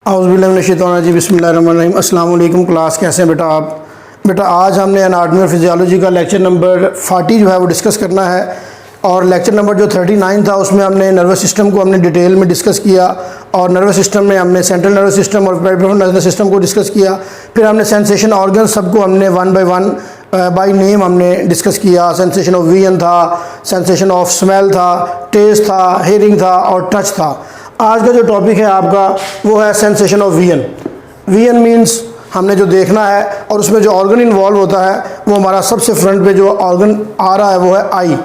औज़ुबिल्लाहि बिस्मिल्लाहिर्रहमानिर्रहीम। अस्सलाम वालेकुम क्लास, कैसे हैं बेटा आप? बेटा आज हमने एनाटॉमी और फिजियोलॉजी का लेक्चर नंबर 40 जो है वो डिस्कस करना है। और लेक्चर नंबर जो 39 था उसमें हमने नर्वस सिस्टम को हमने डिटेल में डिस्कस किया। और नर्वस सिस्टम में हमने सेंट्रल नर्वस सिस्टम और पेरिफेरल नर्वस सिस्टम को डिस्कस किया। फिर हमने सेंसेशन ऑर्गन सबको हमने one by one by name हमने डिस्कस किया। सेंसेशन ऑफ विजन था, सेंसेशन ऑफ स्मेल था, टेस्ट था, हेयरिंग था और टच था। आज का जो टॉपिक है आपका वो है sensation of vision. Vision means हमने जो देखना है और उसमें जो ऑर्गन इन्वॉल्व होता है वो हमारा सबसे फ्रंट पे जो ऑर्गन आ रहा है वो है आई।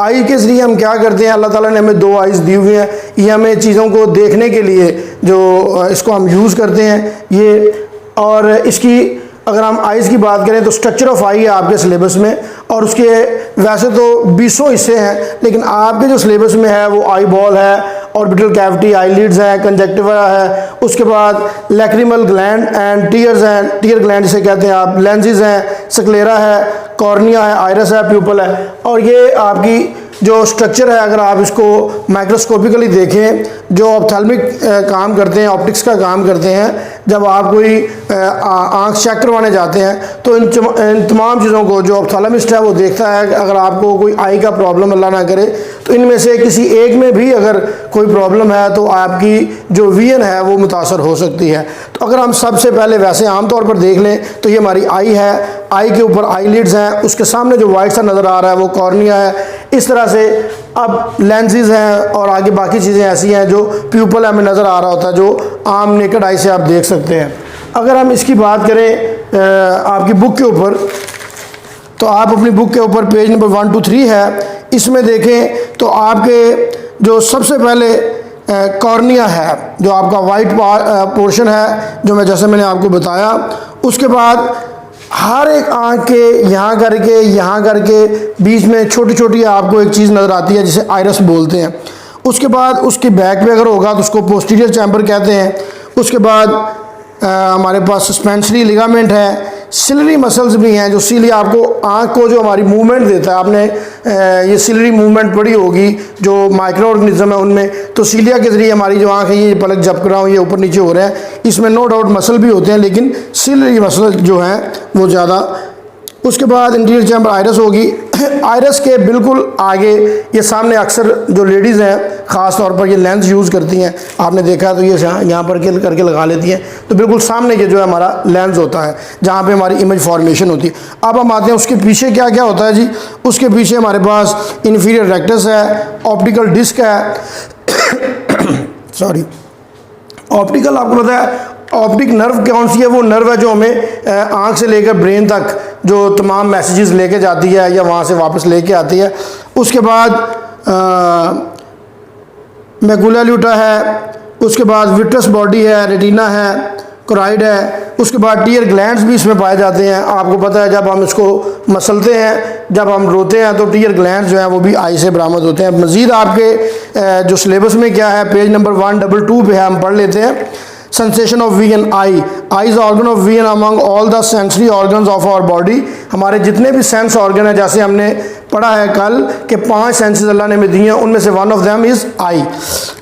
आई के ज़रिए हम क्या करते हैं, अल्लाह ताला ने हमें दो आइज़ दी हुई हैं, ये हमें चीज़ों को देखने के लिए जो इसको हम यूज़ करते हैं ये। और इसकी अगर हम आइज़ की बात करें तो स्ट्रक्चर ऑफ आई है आपके सिलेबस में, और उसके वैसे तो 20 हिस्से हैं, लेकिन आपके जो सिलेबस में है वो आई बॉल है, ऑर्बिटल कैविटी, आईलिड्स है, कंजक्टिवा है, उसके बाद लैक्रिमल ग्लैंड एंड टीयर्स हैं, टीयर ग्लैंड जिसे कहते हैं आप, लेंसेज हैं, स्क्लेरा है, कॉर्निया है, आइरस है, प्यूपल है। और ये आपकी जो स्ट्रक्चर है अगर आप इसको माइक्रोस्कोपिकली देखें, जो ऑप्थेल्मिक काम करते हैं, ऑप्टिक्स का काम करते हैं, जब आप कोई आँख चेक करवाने जाते हैं तो इन तमाम चीज़ों को जो ऑप्थेलमिस्ट है वो देखता है। अगर आपको कोई आई का प्रॉब्लम अल्लाह ना करे तो इनमें से किसी एक में भी अगर कोई प्रॉब्लम है तो आपकी जो विजन है वो मुतासर हो सकती है। तो अगर हम सबसे पहले वैसे आमतौर पर देख लें तो ये हमारी आई है, आई के ऊपर आईलिड्स हैं, उसके सामने जो वाइट सा नज़र आ रहा है वो कॉर्निया है। इस तरह से अब लेंसेज हैं और आगे बाकी चीज़ें ऐसी हैं जो प्यूपल हमें नज़र आ रहा होता है, जो आम नेकेड आई से आप देख सकते हैं। अगर हम इसकी बात करें आपकी बुक के ऊपर, तो आप अपनी बुक के ऊपर पेज नंबर 1 to 3 है, इसमें देखें तो आपके जो सबसे पहले कॉर्निया है, जो आपका वाइट पोर्शन है, जो जैसे मैंने आपको बताया। उसके बाद हर एक आँख के यहाँ करके बीच में छोटी छोटी आपको एक चीज़ नज़र आती है जिसे आइरस बोलते हैं। उसके बाद उसके बैक पे अगर होगा तो उसको पोस्टीरियर चैम्बर कहते हैं। उसके बाद हमारे पास सस्पेंसरी लिगामेंट है, सिलरी मसल्स भी हैं, जो सीली आपको आँख को जो हमारी मूवमेंट देता है। आपने ये सिलरी मूवमेंट पढ़ी होगी जो माइक्रो ऑर्गेनिज्म है उनमें, तो सीलिया के ज़रिए हमारी जो आँख है ये पलक झपक रहा हूँ, ये ऊपर नीचे हो रहे हैं, इसमें नो डाउट मसल भी होते हैं लेकिन सिलरी मसल जो हैं वो ज़्यादा। उसके बाद इंटीरियर चैम्बर आइरस होगी। आइरस के बिल्कुल आगे ये सामने अक्सर जो लेडीज़ हैं ख़ास तौर पर ये लेंस यूज़ करती हैं, आपने देखा है तो ये यहाँ पर करके लगा लेती हैं, तो बिल्कुल सामने ये जो है हमारा लेंस होता है जहाँ पे हमारी इमेज फॉर्मेशन होती है। अब हम आते हैं उसके पीछे क्या क्या होता है जी। उसके पीछे हमारे पास इन्फीरियर रेक्टस है, ऑप्टिकल डिस्क है सॉरी ऑप्टिकल, आपको पता है ऑप्टिक नर्व कौन सी है? वो नर्व है जो हमें आँख से लेकर ब्रेन तक जो तमाम मैसेजेस लेके जाती है या वहाँ से वापस लेके आती है। उसके बाद मैकुला ल्यूटा है, उसके बाद विट्रस बॉडी है, रेटिना है, कोराइड है। उसके बाद टीयर ग्लैंड्स भी इसमें पाए जाते हैं। आपको पता है जब हम इसको मसलते हैं, जब हम रोते हैं तो टीयर ग्लैंड्स जो हैं वो भी आई से बरामद होते हैं। मज़ीद आपके जो सिलेबस में क्या है पेज नंबर 122 पे है, हम पढ़ लेते हैं। Sensation of vision, eye is organ of vision among all the sensory organs of our body. हमारे जितने भी सेंस ऑर्गन है, जैसे हमने पढ़ा है कल के 5 सेंसेस अल्लाह ने हमें दिए हैं, उनमें से one of them is eye.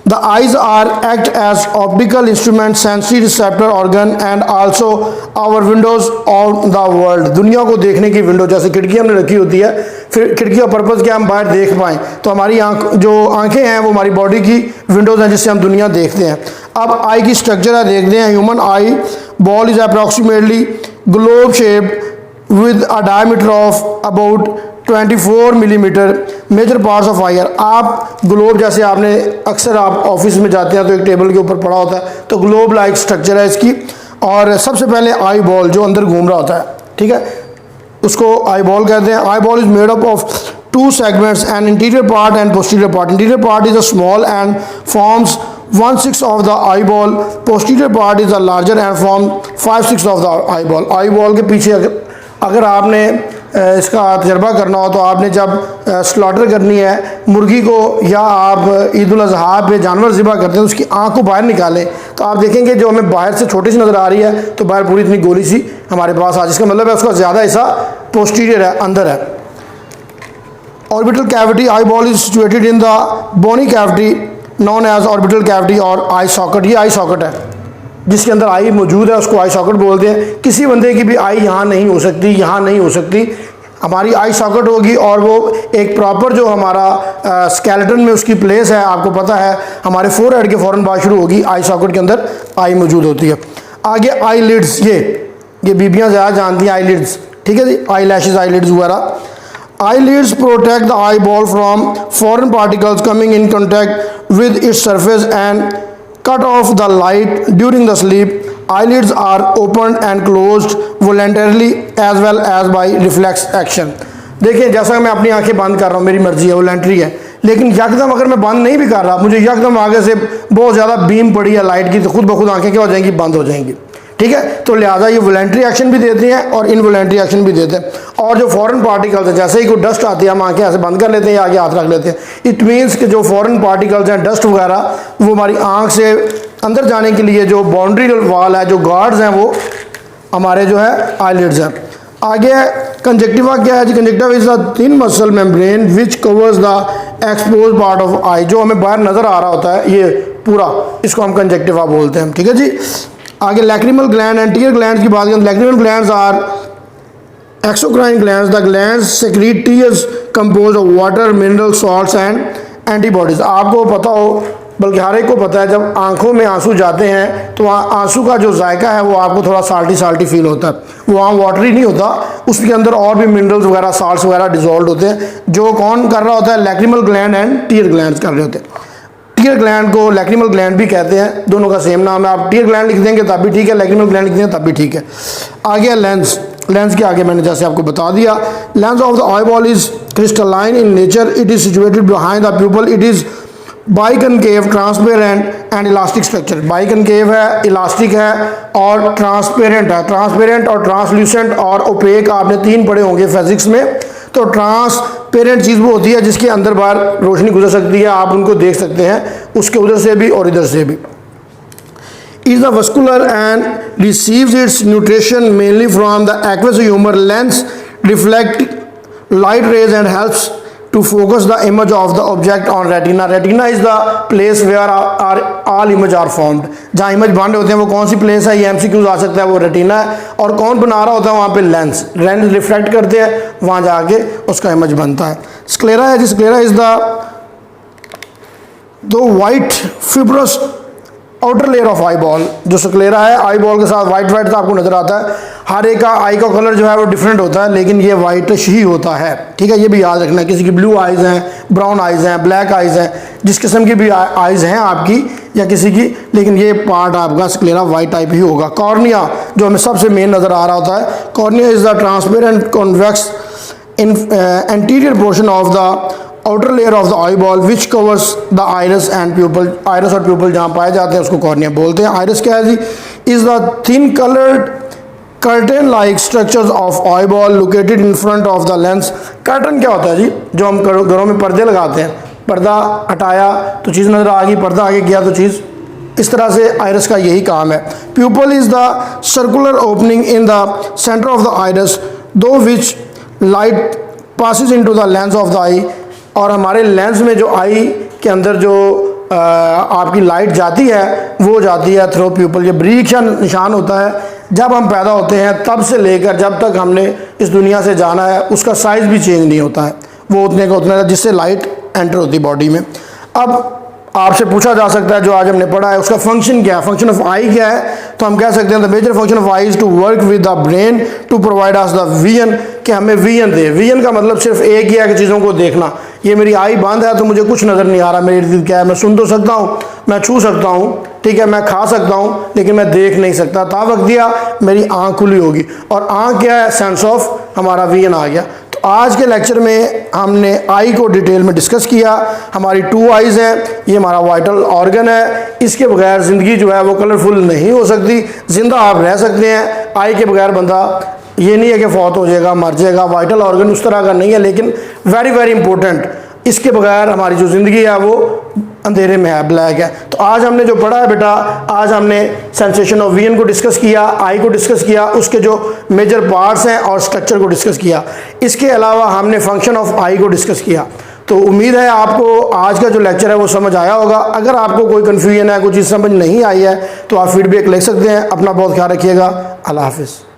The eyes are act as optical instrument, sensory receptor organ and also our windows on the world. दुनिया को देखने की विंडो, जैसे खिड़की हमने रखी होती है, फिर खिड़की का पर्पज़ क्या, हम बाहर देख पाएँ, तो हमारी जो आंखें हैं वो हमारी बॉडी की विंडोज़ हैं जिससे हम दुनिया देखते हैं। अब आई की स्ट्रक्चर है, देखते हैं। Human eyeball is approximately globe shaped with a diameter of about 24 millimetre. Major parts of eye are, आप ग्लोब, जैसे आपने अक्सर आप ऑफिस में जाते हैं तो एक टेबल के ऊपर पड़ा होता है, तो ग्लोब लाइक स्ट्रक्चर है इसकी। और सबसे पहले आई बॉल जो अंदर घूम रहा होता है, ठीक है, उसको आई बॉल कहते हैं। Eye ball is made up of 2 segments, an interior part and posterior part. Interior part is a small and forms 1/6 of the eyeball. Posterior part is a larger and forms 5/6 of the eyeball. eyeball के पीछे अगर आपने इसका तजर्बा करना हो तो आपने जब स्लॉटर करनी है मुर्गी को, या आप ईद उल अज़हा पे जानवर ज़िबा करते हैं, उसकी आँख को बाहर निकालें तो आप देखेंगे जो हमें बाहर से छोटी सी नज़र आ रही है तो बाहर पूरी इतनी गोली सी हमारे पास आ, जिसका मतलब है उसका ज़्यादा हिस्सा पोस्टीरियर है, अंदर है। Orbital cavity, eyeball is situated in the bony cavity known as orbital cavity और आई सॉकेट। ये आई सॉकेट है, जिसके अंदर आई मौजूद है उसको आई सॉकेट बोलते हैं। किसी बंदे की भी आई यहाँ नहीं हो सकती, यहाँ नहीं हो सकती, हमारी आई सॉकेट होगी और वो एक प्रॉपर जो हमारा स्केलेटन में उसकी प्लेस है, आपको पता है हमारे फोरहेड के फ़ौरन बाद शुरू होगी, आई सॉकेट के अंदर आई मौजूद होती है। आगे आई लिड्स, ये बीबियाँ ज़्यादा जानती हैं आई लिड्स, ठीक है जी, आई लैशेज, आई लिड्स वगैरह। Eyelids protect the eyeball from foreign particles coming in contact with its surface and cut off the light during the sleep. Eyelids are opened and closed voluntarily as well as by reflex action। देखिए जैसा कि मैं अपनी आंखें बंद कर रहा हूँ, मेरी मर्जी है, वॉलंटरी है, लेकिन यकदम अगर मैं बंद नहीं भी कर रहा, मुझे यकदम आगे से बहुत ज़्यादा बीम पड़ी है लाइट की, तो खुद ब खुद आंखें क्या हो जाएंगी, बंद हो जाएंगी, ठीक है। तो लिहाजा ये वॉलंटरी एक्शन भी देते हैं और इनवॉलंटरी एक्शन भी देते हैं। और जो फॉरेन पार्टिकल्स हैं, जैसे ही कोई डस्ट आती है हम आंखें ऐसे बंद कर लेते हैं या आगे हाथ रख लेते हैं। इट मीन्स कि जो फॉरेन पार्टिकल्स हैं, डस्ट वगैरह, वो हमारी आंख से अंदर जाने के लिए जो बाउंड्री वाल है, जो गार्ड्स हैं, वो हमारे जो है आईलिड्स हैं। आगे कंजक्टिवा क्या है जी? Conjunctiva is the thin muscle membrane which covers the expose part of eye, जो हमें बाहर नज़र आ रहा होता है ये पूरा, इसको हम कंजक्टिवा बोलते हैं, ठीक है जी। आगे lacrimal gland and tear gland की बात करें, lacrimal glands are exocrine glands, the glands secrete tears compose of water, mineral salts and antibodies. आपको पता हो, बल्कि हर एक को पता है, जब आंखों में आंसू जाते हैं तो आंसू का जो जायका है वो आपको थोड़ा साल्टी साल्टी फील होता है, वो वहाँ वाटरी नहीं होता, उसके अंदर और भी मिनरल्स वगैरह, साल्ट्स वगैरह डिजोल्व होते हैं, जो कौन कर रहा होता है, lacrimal gland and tear gland कर रहे होते हैं। टीयर ग्लैंड को लैक्रिमल ग्लैंड भी कहते हैं, दोनों का सेम नाम है, आप टीयर ग्लैंड लिख देंगे तब भी ठीक है, लैक्रिमल ग्लैंड लिख देंगे तब भी ठीक है। आगे लेंस, लेंस के आगे मैंने जैसे आपको बता दिया, lens of the eyeball is crystalline in nature, it is situated behind the pupal, it is biconcave, transparent and elastic structure. Biconcave है, इलास्टिक है और ट्रांसपेरेंट है। ट्रांसपेरेंट और ट्रांसल्यूसेंट और ओपेक आपने 3 पढ़े होंगे फिजिक्स में। तो ट्रांसपेरेंट चीज़ वो होती है जिसके अंदर बाहर रोशनी गुजर सकती है, आप उनको देख सकते हैं, उसके उधर से भी और इधर से भी। is the vascular and receives its nutrition mainly from the aqueous humor. Lens reflect light rays and helps to focus the image of the object on retina. Retina is the place where all image are formed. जहाँ image बन रहे होते हैं वो कौन सी place है, ये MCQs आ सकता है, वो रेटिना है। और कौन बना रहा होता है वहाँ पे, लेंस। लेंस रिफ्लेक्ट करते हैं, वहाँ जाके उसका इमेज बनता है। स्क्लेरा है जी, sclera is the white fibrous outer layer of eyeball. जो स्क्लेरा है, आई बॉल के साथ वाइट वाइट आपको नजर आता है, हर एक का आई का कलर जो है वो डिफरेंट होता है, लेकिन ये वाइटिश ही होता है, ठीक है। ये भी याद रखना है, किसी की ब्लू आइज़ हैं, ब्राउन आइज़ हैं, ब्लैक आइज़ हैं, जिस किस्म की भी आइज़ हैं आपकी या किसी की, लेकिन ये पार्ट आपका स्क्लेरा वाइट टाइप ही होगा। कॉर्निया जो हमें सबसे मेन नज़र आ रहा होता है, cornea is the transparent convex anterior portion of the outer layer of the eyeball which covers the iris and pupil. Iris और प्यूपल जहाँ पाए जाते हैं उसको कॉर्निया बोलते हैं। आयरस क्या है जी? Is the thin coloured curtain like structures of eyeball located in front of the lens. Curtain क्या होता है जी? जो हम घरों में पर्दे लगाते हैं, पर्दा हटाया तो चीज़ नज़र आ गई, पर्दा आगे गया तो चीज़, इस तरह से आयरस का यही काम है। Pupil is the circular opening in the centre of the iris through which light passes into the lens of the eye. और हमारे लेंस में जो आई के अंदर जो आपकी लाइट जाती है वो जाती है थ्रू प्यूपल। ये ब्रीक या निशान होता है, जब हम पैदा होते हैं तब से लेकर जब तक हमने इस दुनिया से जाना है उसका साइज़ भी चेंज नहीं होता है, वो उतने का उतना जिससे लाइट एंटर होती है बॉडी में। अब आपसे पूछा जा सकता है जो आज हमने पढ़ा है उसका फंक्शन क्या है, फंक्शन ऑफ आई क्या है? तो हम कह सकते हैं the major function of eye is to work with the brain to provide us the vision, कि हमें विजन दे। विजन का मतलब सिर्फ एक ही है कि चीज़ों को देखना। ये मेरी आई बंद है तो मुझे कुछ नज़र नहीं आ रहा, मेरे इर्द गिर्द क्या है, मैं सुन तो सकता हूँ, मैं छू सकता हूँ, ठीक है, मैं खा सकता हूँ, लेकिन मैं देख नहीं सकता। ता वक्त दिया मेरी आँख खुली होगी, और आँख क्या है? सेंस ऑफ हमारा विजन आ गया। तो आज के लेक्चर में हमने आई को डिटेल में डिस्कस किया। हमारी 2 आइज़ हैं, ये हमारा वाइटल ऑर्गन है, इसके बगैर ज़िंदगी जो है वो कलरफुल नहीं हो सकती। ज़िंदा आप रह सकते हैं, आई के बगैर बंदा ये नहीं है कि फौत हो जाएगा, मर जाएगा। वाइटल ऑर्गन उस तरह का नहीं है, लेकिन वेरी वेरी इंपॉर्टेंट। इसके बगैर हमारी जो ज़िंदगी है वो अंधेरे में है, ब्लैक है। तो आज हमने जो पढ़ा है बेटा, आज हमने सेंसेशन ऑफ विजन को डिस्कस किया, आई को डिस्कस किया, उसके जो मेजर पार्ट्स हैं और स्ट्रक्चर को डिस्कस किया। इसके अलावा हमने फंक्शन ऑफ आई को डिस्कस किया। तो उम्मीद है आपको आज का जो लेक्चर है वो समझ आया होगा। अगर आपको कोई कन्फ्यूजन है, कोई चीज़ समझ नहीं आई है तो आप फीडबैक ले सकते हैं। अपना बहुत ख्याल रखिएगा। अल्लाह हाफिज़।